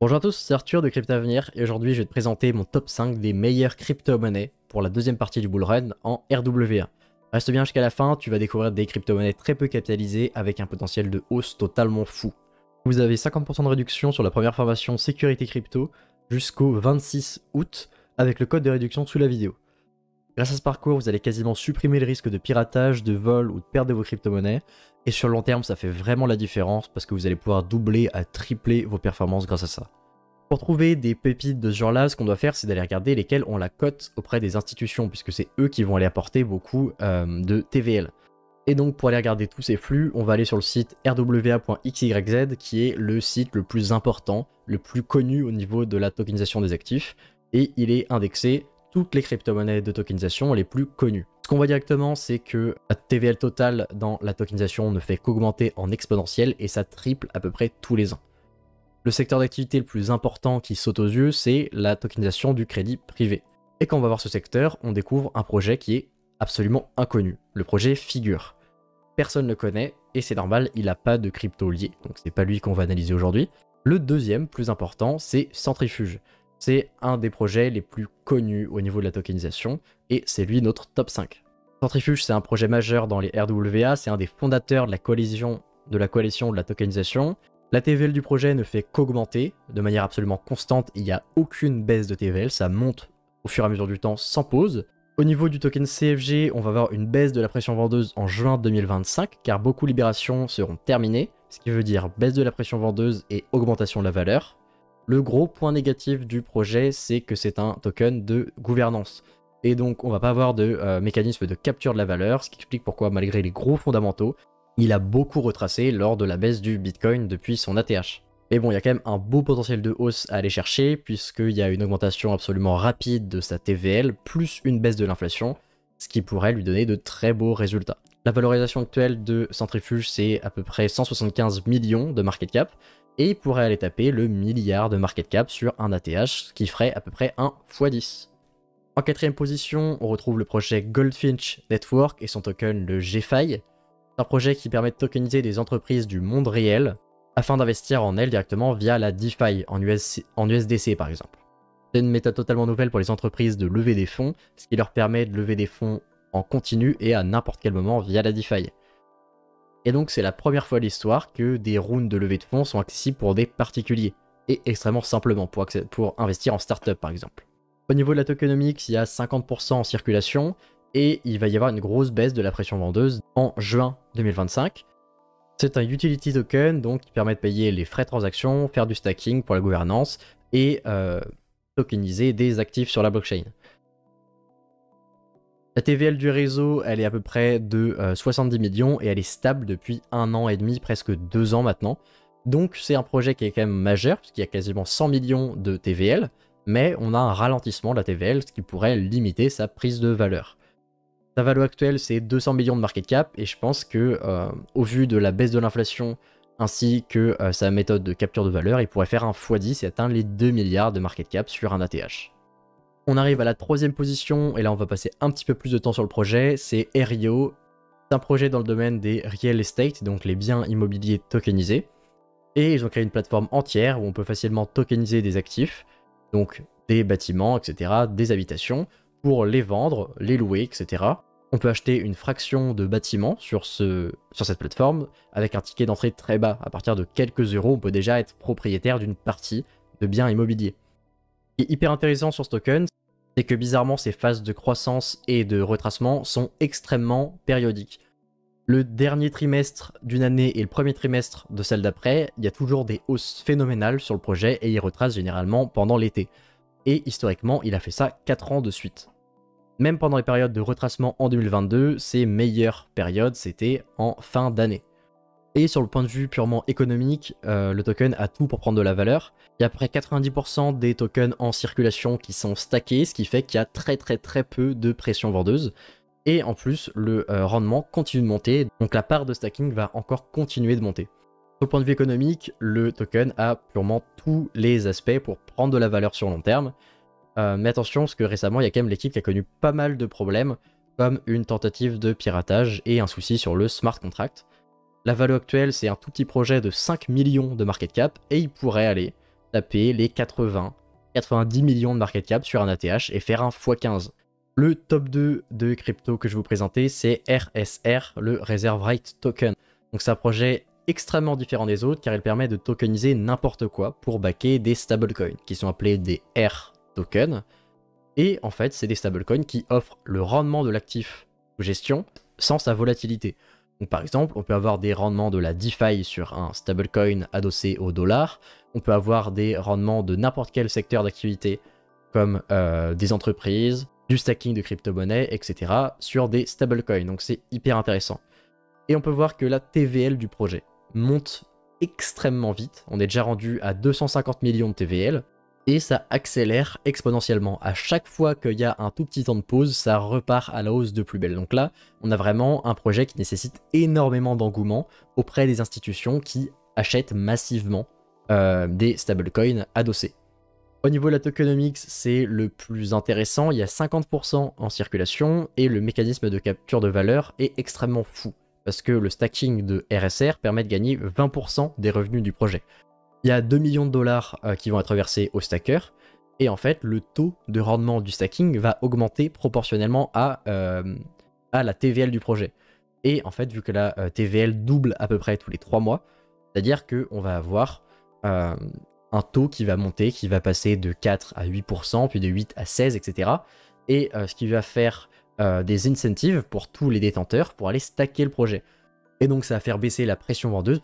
Bonjour à tous, c'est Arthur de Cryptavenir et aujourd'hui je vais te présenter mon top 5 des meilleures crypto-monnaies pour la deuxième partie du bull run en RWA. Reste bien jusqu'à la fin, tu vas découvrir des crypto-monnaies très peu capitalisées avec un potentiel de hausse totalement fou. Vous avez 50% de réduction sur la première formation sécurité crypto jusqu'au 26 août avec le code de réduction sous la vidéo. Grâce à ce parcours, vous allez quasiment supprimer le risque de piratage, de vol ou de perte de vos crypto-monnaies. Et sur le long terme, ça fait vraiment la différence parce que vous allez pouvoir doubler à tripler vos performances grâce à ça. Pour trouver des pépites de ce genre-là, ce qu'on doit faire, c'est d'aller regarder lesquelles ont la cote auprès des institutions, puisque c'est eux qui vont aller apporter beaucoup de TVL. Et donc pour aller regarder tous ces flux, on va aller sur le site rwa.xyz, qui est le site le plus important, le plus connu au niveau de la tokenisation des actifs, et il est indexé toutes les crypto-monnaies de tokenisation les plus connues. Ce qu'on voit directement, c'est que la TVL totale dans la tokenisation ne fait qu'augmenter en exponentiel et ça triple à peu près tous les ans. Le secteur d'activité le plus important qui saute aux yeux, c'est la tokenisation du crédit privé. Et quand on va voir ce secteur, on découvre un projet qui est absolument inconnu, le projet Figure. Personne ne le connaît et c'est normal, il n'a pas de crypto lié, donc c'est pas lui qu'on va analyser aujourd'hui. Le deuxième, plus important, c'est Centrifuge. C'est un des projets les plus connus au niveau de la tokenisation et c'est lui notre top 5. Centrifuge, c'est un projet majeur dans les RWA, c'est un des fondateurs de la coalition de la tokenisation. La TVL du projet ne fait qu'augmenter de manière absolument constante, il n'y a aucune baisse de TVL, ça monte au fur et à mesure du temps sans pause. Au niveau du token CFG, on va avoir une baisse de la pression vendeuse en juin 2025 car beaucoup de libérations seront terminées, ce qui veut dire baisse de la pression vendeuse et augmentation de la valeur. Le gros point négatif du projet, c'est que c'est un token de gouvernance. Et donc on va pas avoir de mécanisme de capture de la valeur, ce qui explique pourquoi malgré les gros fondamentaux, il a beaucoup retracé lors de la baisse du Bitcoin depuis son ATH. Mais bon, il y a quand même un beau potentiel de hausse à aller chercher, puisqu'il y a une augmentation absolument rapide de sa TVL, plus une baisse de l'inflation, ce qui pourrait lui donner de très beaux résultats. La valorisation actuelle de Centrifuge, c'est à peu près 175 millions de market cap, et il pourrait aller taper le milliard de market cap sur un ATH, ce qui ferait à peu près un x10. En quatrième position, on retrouve le projet Goldfinch Network et son token le GFI. C'est un projet qui permet de tokeniser des entreprises du monde réel afin d'investir en elles directement via la DeFi en USDC par exemple. C'est une méthode totalement nouvelle pour les entreprises de lever des fonds, ce qui leur permet de lever des fonds en continu et à n'importe quel moment via la DeFi. Et donc c'est la première fois de l'histoire que des rounds de levée de fonds sont accessibles pour des particuliers, et extrêmement simplement pour investir en startup par exemple. Au niveau de la tokenomics, il y a 50% en circulation, et il va y avoir une grosse baisse de la pression vendeuse en juin 2025. C'est un utility token, donc qui permet de payer les frais de transaction, faire du stacking pour la gouvernance, et tokeniser des actifs sur la blockchain. La TVL du réseau, elle est à peu près de 70 millions et elle est stable depuis 1 an et demi, presque 2 ans maintenant. Donc c'est un projet qui est quand même majeur, puisqu'il y a quasiment 100 millions de TVL, mais on a un ralentissement de la TVL, ce qui pourrait limiter sa prise de valeur. Sa valeur actuelle, c'est 200 millions de market cap, et je pense que, au vu de la baisse de l'inflation, ainsi que sa méthode de capture de valeur, il pourrait faire un x10 et atteindre les 2 milliards de market cap sur un ATH. On arrive à la troisième position, et là on va passer un petit peu plus de temps sur le projet, c'est Aerio. C'est un projet dans le domaine des real estate, donc les biens immobiliers tokenisés. Et ils ont créé une plateforme entière où on peut facilement tokeniser des actifs, donc des bâtiments, etc., des habitations, pour les vendre, les louer, etc. On peut acheter une fraction de bâtiments sur cette plateforme, avec un ticket d'entrée très bas. À partir de quelques euros, on peut déjà être propriétaire d'une partie de biens immobiliers. Ce qui est hyper intéressant sur ce token, c'est que bizarrement ces phases de croissance et de retracement sont extrêmement périodiques. Le dernier trimestre d'une année et le premier trimestre de celle d'après, il y a toujours des hausses phénoménales sur le projet et il retrace généralement pendant l'été. Et historiquement, il a fait ça 4 ans de suite. Même pendant les périodes de retracement en 2022, ses meilleures périodes c'était en fin d'année. Et sur le point de vue purement économique, le token a tout pour prendre de la valeur. Il y a à peu près 90% des tokens en circulation qui sont stackés, ce qui fait qu'il y a très peu de pression vendeuse. Et en plus, le rendement continue de monter, donc la part de stacking va encore continuer de monter. Sur le point de vue économique, le token a purement tous les aspects pour prendre de la valeur sur long terme. Mais attention, parce que récemment, il y a quand même l'équipe qui a connu pas mal de problèmes, comme une tentative de piratage et un souci sur le smart contract. La valeur actuelle, c'est un tout petit projet de 5 millions de market cap et il pourrait aller taper les 90 millions de market cap sur un ATH et faire un x15. Le top 2 de crypto que je vais vous présenter, c'est RSR, le Reserve Rate Token. Donc c'est un projet extrêmement différent des autres car il permet de tokeniser n'importe quoi pour backer des stablecoins qui sont appelés des R tokens. Et en fait, c'est des stablecoins qui offrent le rendement de l'actif de gestion sans sa volatilité. Donc par exemple, on peut avoir des rendements de la DeFi sur un stablecoin adossé au dollar. On peut avoir des rendements de n'importe quel secteur d'activité comme des entreprises, du stacking de crypto-monnaies, etc. sur des stablecoins. Donc c'est hyper intéressant. Et on peut voir que la TVL du projet monte extrêmement vite. On est déjà rendu à 250 millions de TVL. Et ça accélère exponentiellement. À chaque fois qu'il y a un tout petit temps de pause, ça repart à la hausse de plus belle. Donc là, on a vraiment un projet qui nécessite énormément d'engouement auprès des institutions qui achètent massivement des stablecoins adossés. Au niveau de la tokenomics, c'est le plus intéressant. Il y a 50% en circulation et le mécanisme de capture de valeur est extrêmement fou. Parce que le stacking de RSR permet de gagner 20% des revenus du projet. Il y a 2 millions de dollars qui vont être versés aux stackers. Et en fait, le taux de rendement du stacking va augmenter proportionnellement à la TVL du projet. Et en fait, vu que la TVL double à peu près tous les 3 mois, c'est-à-dire qu'on va avoir un taux qui va monter, qui va passer de 4 à 8%, puis de 8 à 16, etc. Et ce qui va faire des incentives pour tous les détenteurs pour aller stacker le projet. Et donc ça va faire baisser la pression vendeuse,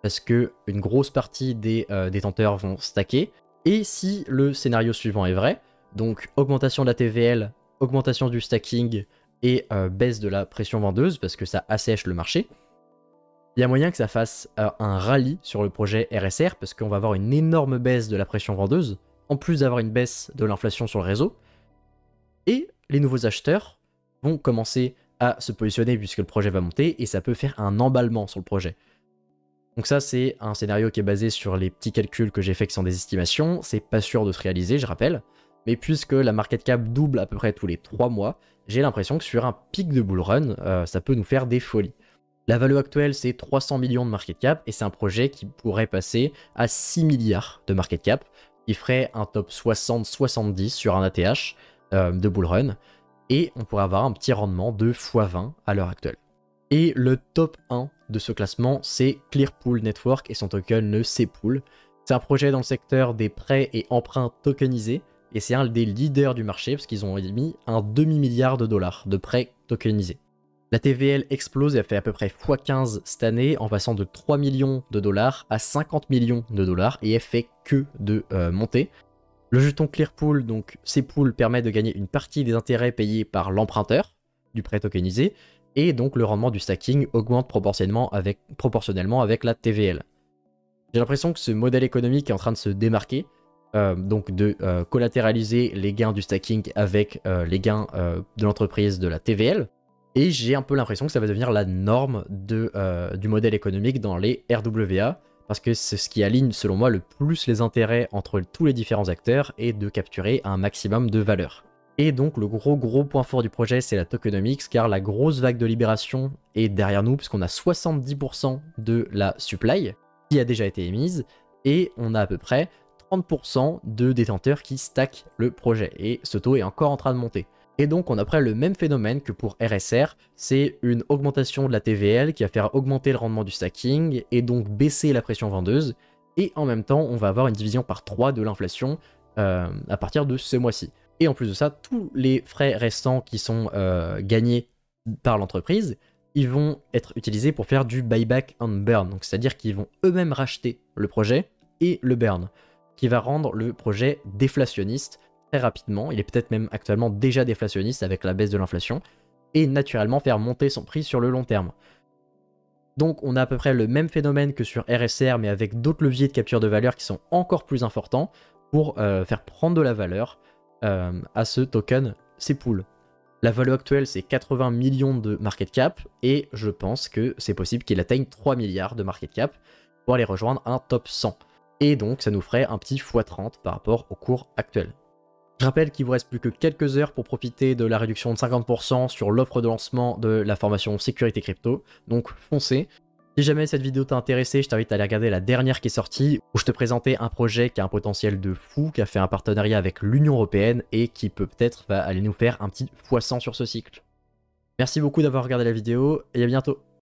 parce que une grosse partie des détenteurs vont stacker. Et si le scénario suivant est vrai, donc augmentation de la TVL, augmentation du stacking et baisse de la pression vendeuse, parce que ça assèche le marché, il y a moyen que ça fasse un rallye sur le projet RSR, parce qu'on va avoir une énorme baisse de la pression vendeuse, en plus d'avoir une baisse de l'inflation sur le réseau. Et les nouveaux acheteurs vont commencer à se positionner puisque le projet va monter, et ça peut faire un emballement sur le projet. Donc ça, c'est un scénario qui est basé sur les petits calculs que j'ai fait qui sont des estimations. C'est pas sûr de se réaliser, je rappelle. Mais puisque la market cap double à peu près tous les 3 mois, j'ai l'impression que sur un pic de bull run, ça peut nous faire des folies. La valeur actuelle, c'est 300 millions de market cap, et c'est un projet qui pourrait passer à 6 milliards de market cap, qui ferait un top 60-70 sur un ATH de bull run, et on pourrait avoir un petit rendement de x20 à l'heure actuelle. Et le top 1 de ce classement, c'est Clearpool Network et son token, le C-Pool. C'est un projet dans le secteur des prêts et emprunts tokenisés, et c'est un des leaders du marché, parce qu'ils ont émis un demi-milliard de dollars de prêts tokenisés. La TVL explose et a fait à peu près x15 cette année, en passant de 3 millions de dollars à 50 millions de dollars, et elle fait que de monter. Le jeton Clearpool, donc C-Pool, permet de gagner une partie des intérêts payés par l'emprunteur du prêt tokenisé, et donc le rendement du stacking augmente proportionnellement avec la TVL. J'ai l'impression que ce modèle économique est en train de se démarquer, donc de collatéraliser les gains du stacking avec les gains de l'entreprise de la TVL, et j'ai un peu l'impression que ça va devenir la norme du modèle économique dans les RWA, parce que c'est ce qui aligne selon moi le plus les intérêts entre tous les différents acteurs et de capturer un maximum de valeur. Et donc le gros point fort du projet, c'est la tokenomics, car la grosse vague de libération est derrière nous, puisqu'on a 70% de la supply qui a déjà été émise, et on a à peu près 30% de détenteurs qui stackent le projet, et ce taux est encore en train de monter. Et donc on a après le même phénomène que pour RSR, c'est une augmentation de la TVL qui va faire augmenter le rendement du stacking, et donc baisser la pression vendeuse, et en même temps on va avoir une division par 3 de l'inflation à partir de ce mois-ci. Et en plus de ça, tous les frais restants qui sont gagnés par l'entreprise, ils vont être utilisés pour faire du buyback and burn. Donc c'est-à-dire qu'ils vont eux-mêmes racheter le projet et le burn, qui va rendre le projet déflationniste très rapidement. Il est peut-être même actuellement déjà déflationniste avec la baisse de l'inflation, et naturellement faire monter son prix sur le long terme. Donc on a à peu près le même phénomène que sur RSR, mais avec d'autres leviers de capture de valeur qui sont encore plus importants pour faire prendre de la valeur à ce token C-Pool. La valeur actuelle, c'est 80 millions de market cap, et je pense que c'est possible qu'il atteigne 3 milliards de market cap pour aller rejoindre un top 100. Et donc ça nous ferait un petit x30 par rapport au cours actuel. Je rappelle qu'il vous reste plus que quelques heures pour profiter de la réduction de 50% sur l'offre de lancement de la formation sécurité crypto, donc foncez. Si jamais cette vidéo t'a intéressé, je t'invite à aller regarder la dernière qui est sortie, où je te présentais un projet qui a un potentiel de fou, qui a fait un partenariat avec l'Union Européenne et qui peut-être va aller nous faire un petit x100 sur ce cycle. Merci beaucoup d'avoir regardé la vidéo et à bientôt.